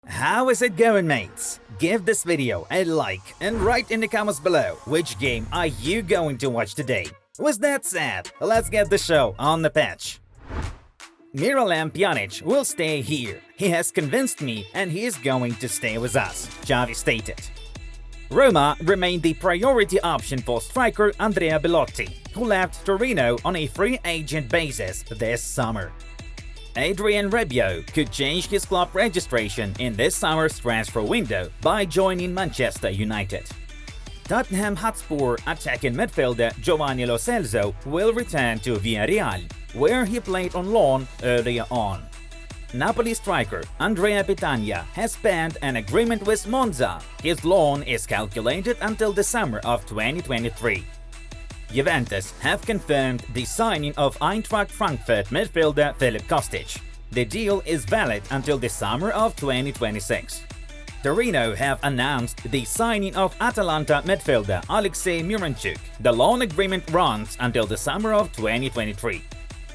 How is it going, mates? Give this video a like and write in the comments below which game are you going to watch today. With that said, let's get the show on the pitch. Miralem Pjanic will stay here. He has convinced me and he is going to stay with us, Xavi stated. Roma remained the priority option for striker Andrea Belotti, who left Torino on a free agent basis this summer. Adrien Rabiot could change his club registration in this summer's transfer window by joining Manchester United. Tottenham Hotspur attacking midfielder Giovanni Lo Celso will return to Villarreal, where he played on loan earlier on. Napoli striker Andrea Petagna has penned an agreement with Monza. His loan is calculated until the summer of 2023. Juventus have confirmed the signing of Eintracht Frankfurt midfielder Filip Kostic. The deal is valid until the summer of 2026. Torino have announced the signing of Atalanta midfielder Alexei Miranchuk. The loan agreement runs until the summer of 2023.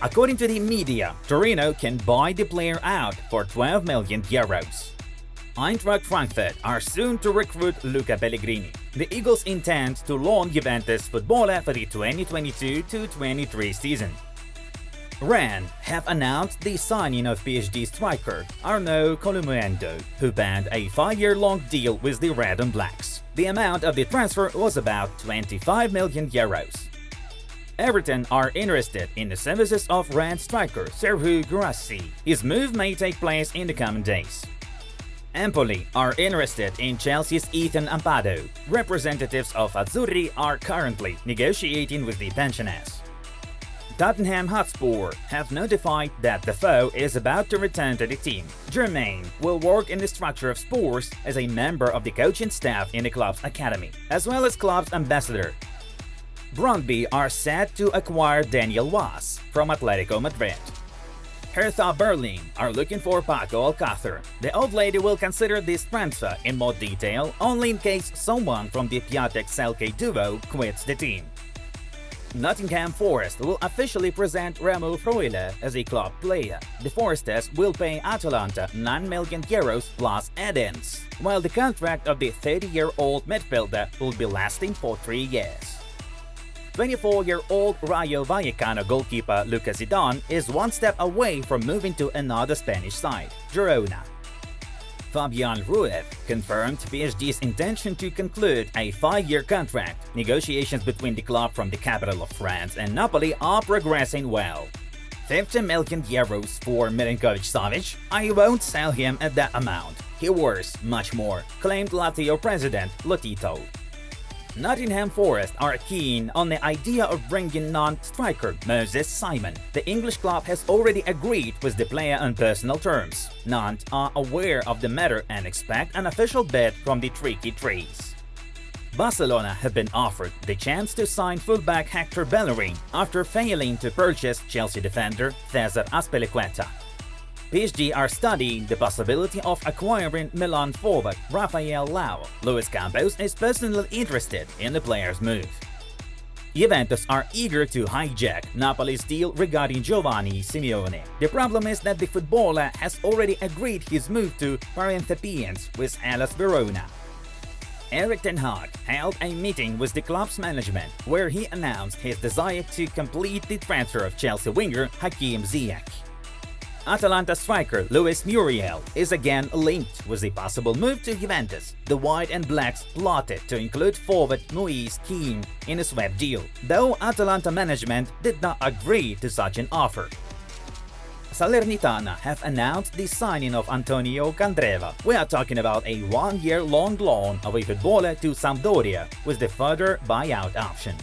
According to the media, Torino can buy the player out for 12 million euros. Eintracht Frankfurt are soon to recruit Luca Pellegrini. The Eagles intend to loan Juventus footballer for the 2022-23 season. Rennes have announced the signing of PSG striker Arnaud Colomboigny, who penned a 5-year-long deal with the Red and Blacks. The amount of the transfer was about 25 million euros. Everton are interested in the services of Rennes striker Sergi Roberto. His move may take place in the coming days. Empoli are interested in Chelsea's Ethan Ampadu. Representatives of Azzurri are currently negotiating with the pensioners. Tottenham Hotspur have notified that the foe is about to return to the team. Jermaine will work in the structure of Spurs as a member of the coaching staff in the club's academy, as well as club's ambassador. Brøndby are set to acquire Daniel Wass from Atletico Madrid. Hertha Berlin are looking for Paco Alcácer. The old lady will consider this transfer in more detail only in case someone from the Piatek-Selke duo quits the team. Nottingham Forest will officially present Remo Freuler as a club player. The Foresters will pay Atalanta 9 million euros plus add-ins, while the contract of the 30-year-old midfielder will be lasting for 3 years. 24-year-old Rayo Vallecano goalkeeper Lucas Zidane is one step away from moving to another Spanish side, Girona. Fabian Ruiz confirmed PSG's intention to conclude a 5-year contract. Negotiations between the club from the capital of France and Napoli are progressing well. 50 million euros for Milinkovic-Savic? I won't sell him at that amount. He worth much more, claimed Lazio president Lotito. Nottingham Forest are keen on the idea of bringing Nantes striker Moses Simon. The English club has already agreed with the player on personal terms. Nantes are aware of the matter and expect an official bid from the Tricky Trees. Barcelona have been offered the chance to sign fullback Hector Bellerin after failing to purchase Chelsea defender Cesar Azpilicueta. PSG are studying the possibility of acquiring Milan forward Rafael Leao. Luis Campos is personally interested in the player's move. Juventus are eager to hijack Napoli's deal regarding Giovanni Simeone. The problem is that the footballer has already agreed his move to Parinthipians with Hellas Verona. Erik ten Hag held a meeting with the club's management where he announced his desire to complete the transfer of Chelsea winger Hakim Ziyech. Atalanta striker Luis Muriel is again linked with a possible move to Juventus. The white and blacks plotted to include forward Moise Kean in a swap deal, though Atalanta management did not agree to such an offer. Salernitana have announced the signing of Antonio Candreva. We are talking about a 1-year-long loan of a footballer to Sampdoria with the further buyout option.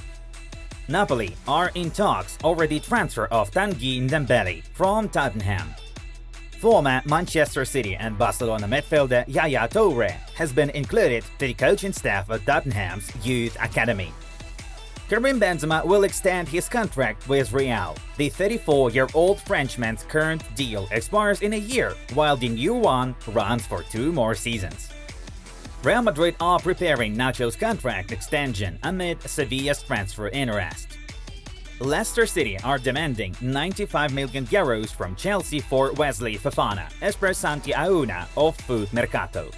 Napoli are in talks over the transfer of Tanguy Ndombele from Tottenham. Former Manchester City and Barcelona midfielder Yaya Toure has been included to the coaching staff of Tottenham's youth academy. Karim Benzema will extend his contract with Real. The 34-year-old Frenchman's current deal expires in a year, while the new one runs for 2 more seasons. Real Madrid are preparing Nacho's contract extension amid Sevilla's transfer interest. Leicester City are demanding 95 million euros from Chelsea for Wesley Fofana, as per Santi Auna of Food Mercato.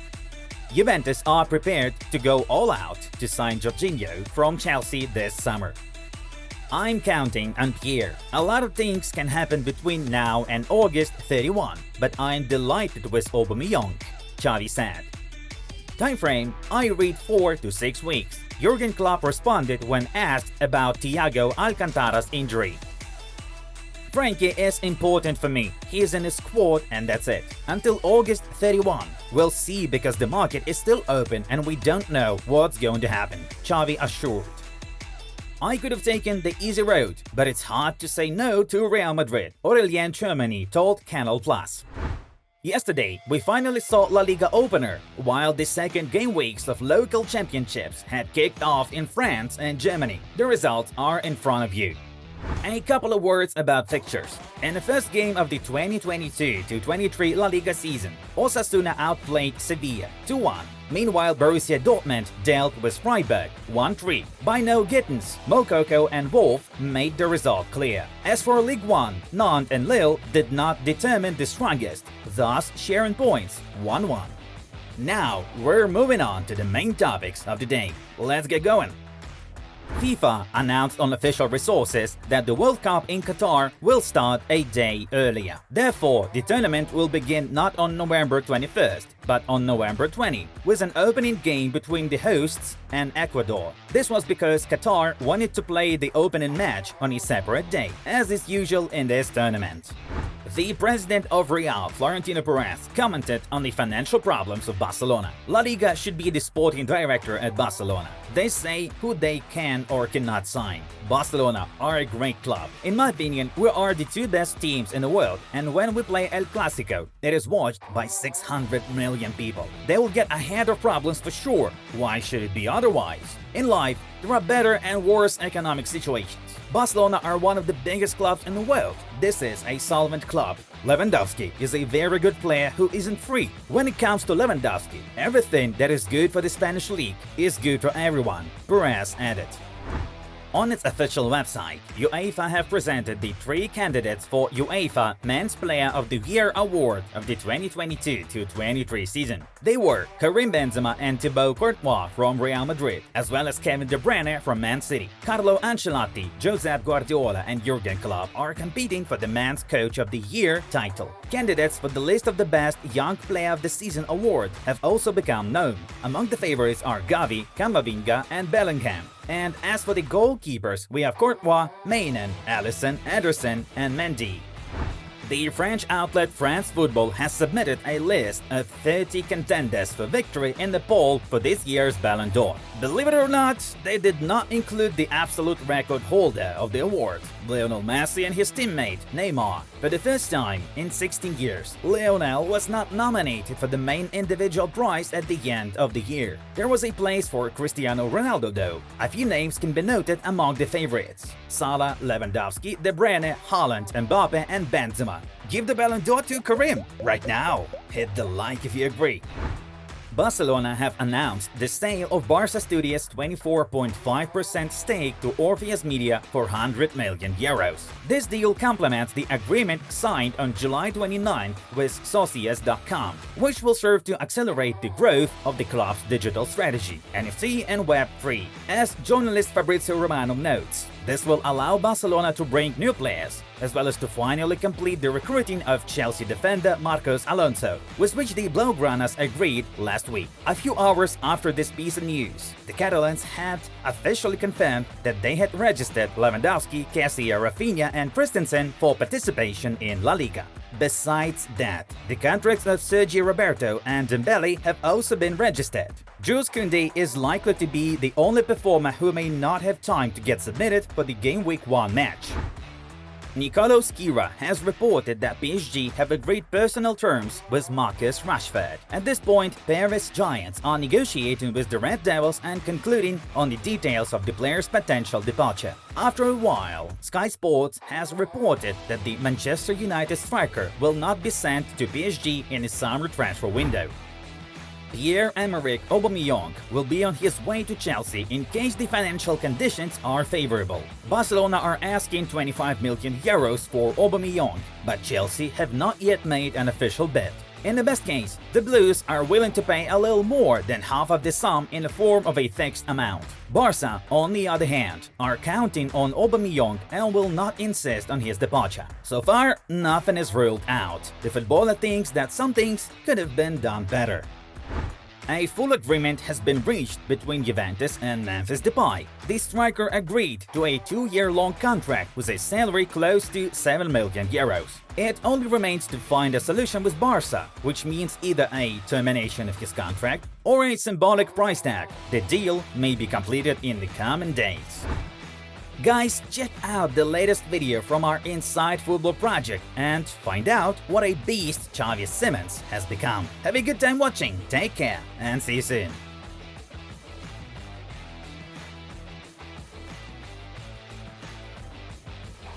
Juventus are prepared to go all out to sign Jorginho from Chelsea this summer. I'm counting on Pierre. A lot of things can happen between now and August 31, but I'm delighted with Aubameyang, Xavi said. Time frame, I read 4 to 6 weeks. Jurgen Klopp responded when asked about Thiago Alcantara's injury. Frankie is important for me. He's in the squad and that's it. Until August 31. We'll see because the market is still open and we don't know what's going to happen, Xavi assured. I could have taken the easy road, but it's hard to say no to Real Madrid, Aurelien Tchouameni told Canal+. Yesterday, we finally saw La Liga opener, while the second game weeks of local championships had kicked off in France and Germany. The results are in front of you. A couple of words about fixtures. In the first game of the 2022-23 La Liga season, Osasuna outplayed Sevilla 2-1. Meanwhile, Borussia Dortmund dealt with Freiburg 1-3. By no Gittins, Moukoko and Wolf made the result clear. As for Ligue 1, Nantes and Lille did not determine the strongest, thus sharing points 1-1. Now, we're moving on to the main topics of the day. Let's get going. FIFA announced on official resources that the World Cup in Qatar will start a day earlier. Therefore, the tournament will begin not on November 21st, but on November 20, with an opening game between the hosts and Ecuador. This was because Qatar wanted to play the opening match on a separate day, as is usual in this tournament. The president of Real, Florentino Perez, commented on the financial problems of Barcelona. La Liga should be the sporting director at Barcelona. They say who they can or cannot sign. Barcelona are a great club. In my opinion, we are the two best teams in the world, and when we play El Clásico, it is watched by 600 million people. They will get ahead of problems for sure. Why should it be otherwise? In life, there are better and worse economic situations. Barcelona are one of the biggest clubs in the world. This is a solvent club. Lewandowski is a very good player who isn't free. When it comes to Lewandowski, everything that is good for the Spanish league is good for everyone, Perez added. On its official website, UEFA have presented the 3 candidates for UEFA Men's Player of the Year award of the 2022-23 season. They were Karim Benzema and Thibaut Courtois from Real Madrid, as well as Kevin De Bruyne from Man City. Carlo Ancelotti, Josep Guardiola and Jurgen Klopp are competing for the Men's Coach of the Year title. Candidates for the list of the Best Young Player of the Season award have also become known. Among the favorites are Gavi, Camavinga and Bellingham. And as for the goalkeepers, we have Courtois, Maignan, Alisson, Ederson and Mendy. The French outlet France Football has submitted a list of 30 contenders for victory in the poll for this year's Ballon d'Or. Believe it or not, they did not include the absolute record holder of the award, Lionel Messi, and his teammate Neymar. For the first time in 16 years, Lionel was not nominated for the main individual prize at the end of the year. There was a place for Cristiano Ronaldo though. A few names can be noted among the favorites: Salah, Lewandowski, De Bruyne, Haaland, Mbappe and Benzema. Give the Ballon d'Or to Karim right now. Hit the like if you agree. Barcelona have announced the sale of Barca Studios' 24.5% stake to Orpheus Media for 100 million euros. This deal complements the agreement signed on July 29 with Socios.com, which will serve to accelerate the growth of the club's digital strategy, NFT and Web 3. As journalist Fabrizio Romano notes, this will allow Barcelona to bring new players, as well as to finally complete the recruiting of Chelsea defender Marcos Alonso, with which the Blaugranas agreed last week. A few hours after this piece of news, the Catalans had officially confirmed that they had registered Lewandowski, Kessie, Raphinha and Christensen for participation in La Liga. Besides that, the contracts of Sergi Roberto and Dembele have also been registered. Jules Kounde is likely to be the only performer who may not have time to get submitted for the Gameweek 1 match. Nicolo Schira has reported that PSG have agreed personal terms with Marcus Rashford. At this point, Paris Giants are negotiating with the Red Devils and concluding on the details of the player's potential departure. After a while, Sky Sports has reported that the Manchester United striker will not be sent to PSG in the summer transfer window. Pierre-Emerick Aubameyang will be on his way to Chelsea in case the financial conditions are favorable. Barcelona are asking 25 million euros for Aubameyang, but Chelsea have not yet made an official bid. In the best case, the Blues are willing to pay a little more than half of the sum in the form of a fixed amount. Barca, on the other hand, are counting on Aubameyang and will not insist on his departure. So far, nothing is ruled out. The footballer thinks that some things could have been done better. A full agreement has been reached between Juventus and Memphis Depay. The striker agreed to a 2-year-long contract with a salary close to 7 million euros. It only remains to find a solution with Barca, which means either a termination of his contract or a symbolic price tag. The deal may be completed in the coming days. Guys, check out the latest video from our Inside Football project and find out what a beast Xavi Simons has become. Have a good time watching, take care, and see you soon.